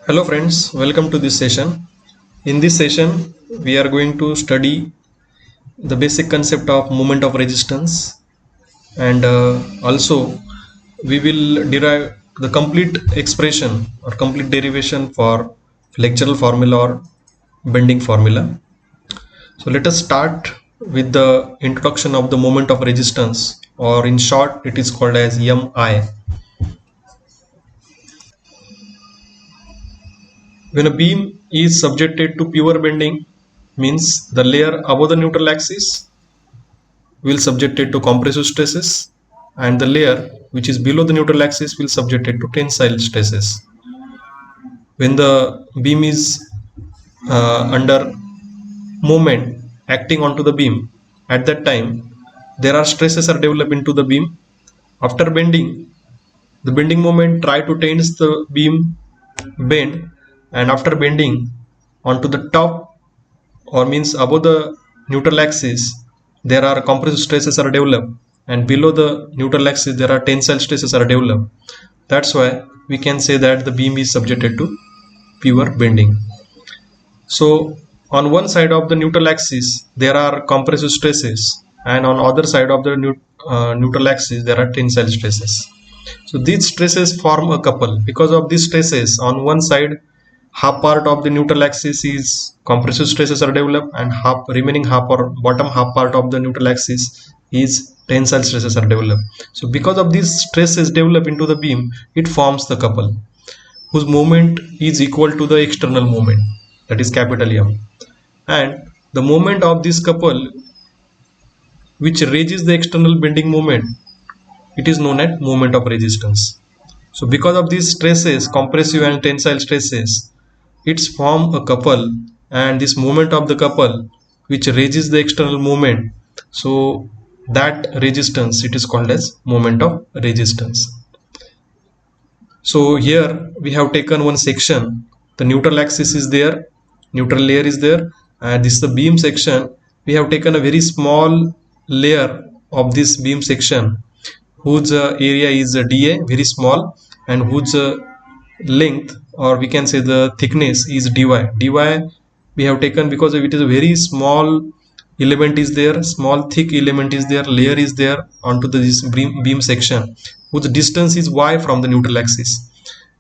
Hello friends, welcome to this session. In this session, we are going to study the basic concept of moment of resistance, and also we will derive the complete expression or complete derivation for flexural formula or bending formula. So let us start with the introduction of the moment of resistance, or in short it is called as MI. When a beam is subjected to pure bending, means the layer above the neutral axis will subject it to compressive stresses, and the layer which is below the neutral axis will subject it to tensile stresses. When the beam is under moment acting onto the beam, at that time there are stresses are developed into the beam. After bending, the bending moment try to tends the beam bend, and after bending onto the top, or means above the neutral axis, there are compressive stresses are developed, and below the neutral axis there are tensile stresses are developed. That's why we can say that the beam is subjected to pure bending. So on one side of the neutral axis there are compressive stresses, and on other side of the neutral axis there are tensile stresses. So these stresses form a couple. Because of these stresses, on one side half part of the neutral axis is compressive stresses are developed, and remaining half or bottom half part of the neutral axis is tensile stresses are developed. So because of these stresses develop into the beam, it forms the couple whose moment is equal to the external moment, that is capital M, and the moment of this couple which raises the external bending moment, it is known as moment of resistance. So because of these stresses, compressive and tensile stresses, it's form a couple, and this moment of the couple which raises the external moment, so that resistance it is called as moment of resistance. So here we have taken one section, the neutral axis is there, neutral layer is there, and this is the beam section. We have taken a very small layer of this beam section whose area is dA, very small, and whose length, or we can say the thickness, is dy. We have taken because it is a very small element is there, small thick element is there, layer is there onto this beam section whose distance is y from the neutral axis.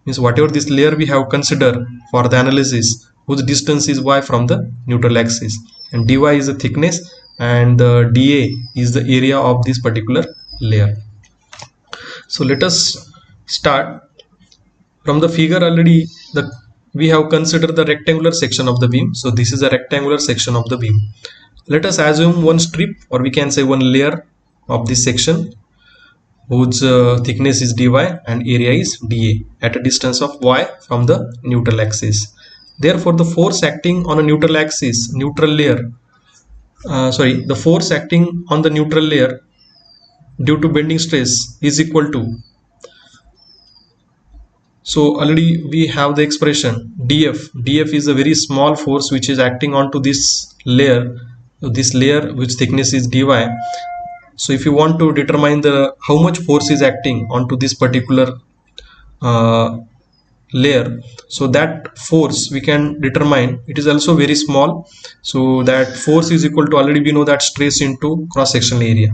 Means whatever this layer we have considered for the analysis, whose distance is y from the neutral axis, and dy is the thickness, and the dA is the area of this particular layer. So let us start from the figure. Already we have considered the rectangular section of the beam. So this is a rectangular section of the beam. Let us assume one strip, or we can say one layer of this section whose thickness is dy and area is dA at a distance of y from the neutral axis. Therefore the force acting on a neutral axis, the force acting on the neutral layer due to bending stress is equal to, so already we have the expression dF. dF is a very small force which is acting onto this layer, which thickness is dy. So if you want to determine the how much force is acting onto this particular layer, so that force we can determine, it is also very small. So that force is equal to, already we know that stress into cross sectional area.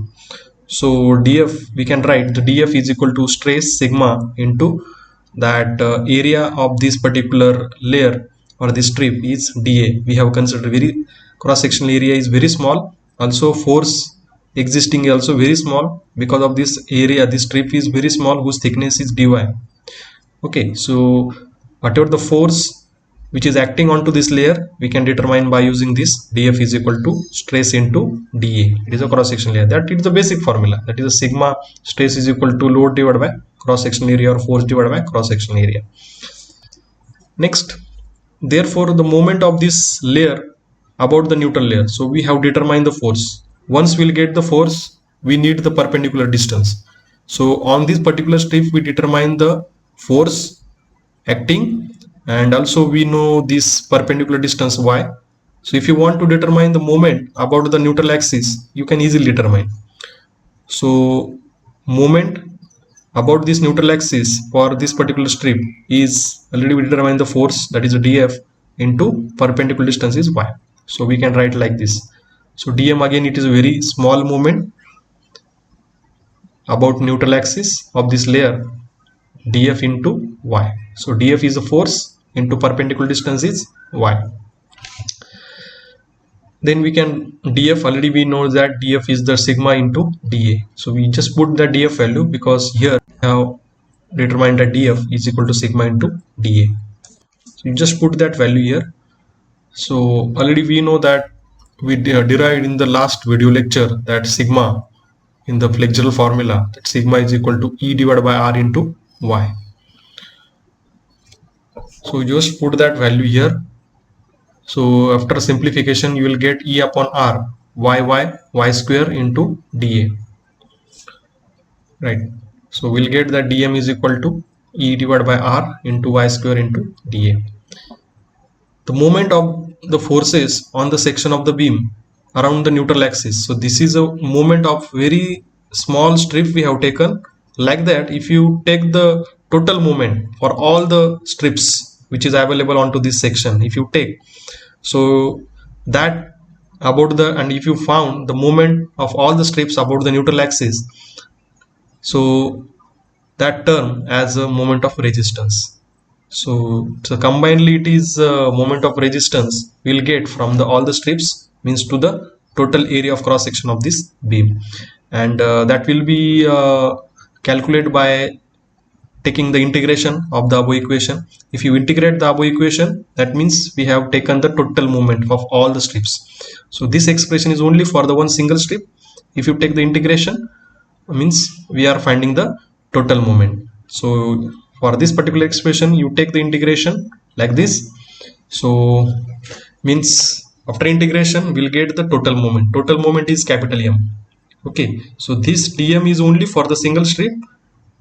So dF, we can write the dF is equal to stress sigma into that area of this particular layer or this strip is dA. We have considered very cross sectional area is very small, also force existing is also very small. Because of this area, this strip is very small whose thickness is dy. Okay, so whatever the force which is acting onto this layer, we can determine by using this dF is equal to stress into dA. It is a cross sectional area. That is the basic formula. That is a sigma stress is equal to load divided by cross sectional area, or force divided by cross sectional area. Next, therefore the moment of this layer about the neutral layer, so we have determined the force. Once we'll get the force, we need the perpendicular distance. So on this particular strip we determine the force acting, and also we know this perpendicular distance y. So if you want to determine the moment about the neutral axis, you can easily determine. So moment about this neutral axis for this particular strip is already we determine the force, that is df, into perpendicular distance is y. So we can write like this. So dm, again, it is a very small moment about neutral axis of this layer, df into y. So df is the force into perpendicular distance is y. Then we can df, already we know that df is the sigma into dA. So we just put the df value because here we have determined that df is equal to sigma into dA. So you just put that value here. So already we know that we derived in the last video lecture that sigma in the flexural formula, that sigma is equal to E divided by R into Y. So just put that value here. So after simplification you will get E upon R y square into dA, right? So we'll get that dm is equal to E divided by R into y square into dA. The moment of the forces on the section of the beam around the neutral axis. So this is a moment of very small strip we have taken. Like that, if you take the total moment for all the strips which is available onto this section, if you take, so that about the, and if you found the moment of all the strips about the neutral axis, so that term as a moment of resistance. So combinedly it is moment of resistance we'll get from the all the strips, means to the total area of cross section of this beam, and that will be calculated by taking the integration of the above equation. If you integrate the above equation, that means we have taken the total moment of all the strips. So this expression is only for the one single strip. If you take the integration, means we are finding the total moment. So for this particular expression you take the integration like this. So means after integration we'll get the total moment. Total moment is capital M. Okay, so this dm is only for the single strip,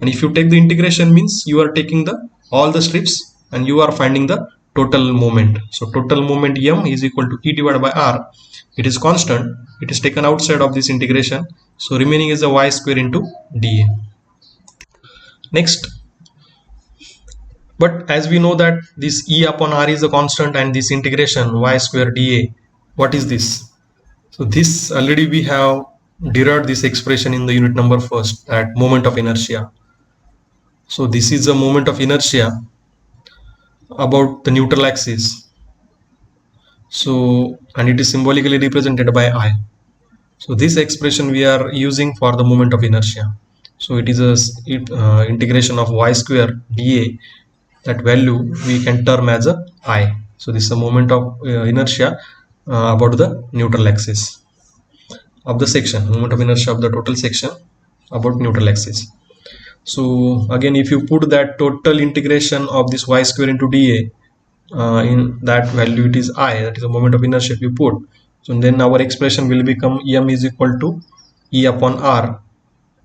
and if you take the integration means you are taking the all the strips and you are finding the total moment. So total moment M is equal to E divided by R. It is constant, it is taken outside of this integration, so remaining is a y square into dA. Next, but as we know that this E upon R is a constant and this integration y square dA, what is this? So this already we have derived this expression in the unit number first, at moment of inertia. So this is a moment of inertia about the neutral axis. So, and it is symbolically represented by I. So this expression we are using for the moment of inertia. So it is a integration of y square dA. That value we can term as a I. So this is a moment of inertia about the neutral axis of the section, moment of inertia of the total section about neutral axis. So again, if you put that total integration of this y square into dA, in that value it is I, that is a moment of inertia if you put. So then our expression will become M is equal to E upon R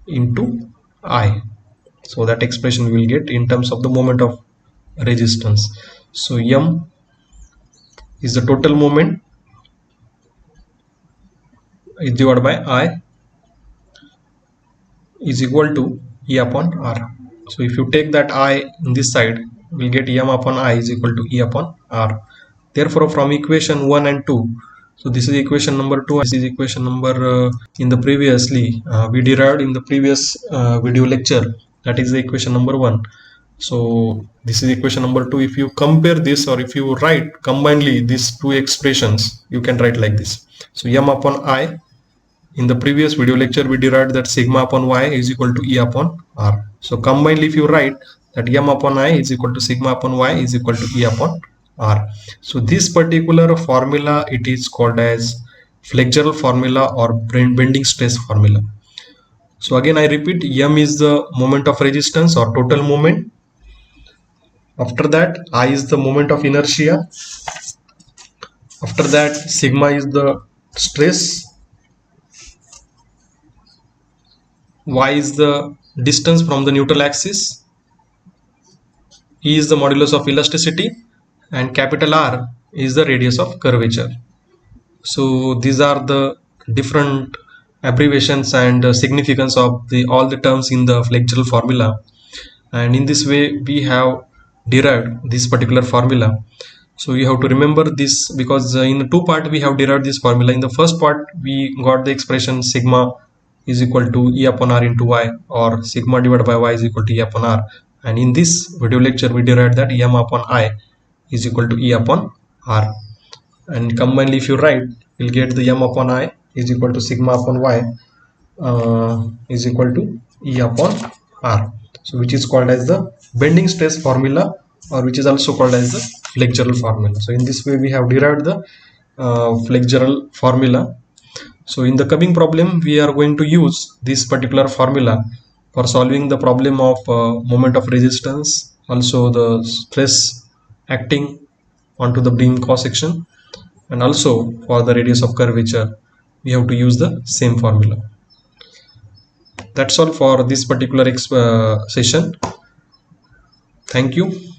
into I. So that expression we will get in terms of the moment of resistance. So M is the total moment is divided by I is equal to E upon R. So if you take that I in this side, we'll get M upon I is equal to E upon R. Therefore from equation 1 and 2, so this is equation number 2, this is equation number in the previously we derived in the previous video lecture, that is the equation number 1. So this is equation number 2. If you compare this, or if you write combinedly these two expressions, you can write like this. So M upon I, in the previous video lecture we derived that sigma upon y is equal to E upon R. So combinedly if you write that M upon I is equal to sigma upon y is equal to E upon R. So this particular formula, it is called as flexural formula or bending stress formula. So again I repeat, M is the moment of resistance or total moment. After that I is the moment of inertia. After that sigma is the stress. Y is the distance from the neutral axis. E is the modulus of elasticity, and capital R is the radius of curvature. So these are the different abbreviations and significance of the all the terms in the flexural formula, and in this way we have derived this particular formula. So you have to remember this, because in two part we have derived this formula. In the first part we got the expression sigma is equal to E upon R into Y, or sigma divided by Y is equal to E upon R, and in this video lecture we derived that M upon I is equal to E upon R, and combinedly if you write you'll get the M upon I is equal to sigma upon Y is equal to E upon R, so which is called as the bending stress formula, or which is also called as the flexural formula. So in this way we have derived the flexural formula. So in the coming problem we are going to use this particular formula for solving the problem of moment of resistance, also the stress acting onto the beam cross section, and also for the radius of curvature we have to use the same formula. That's all for this particular session. Thank you.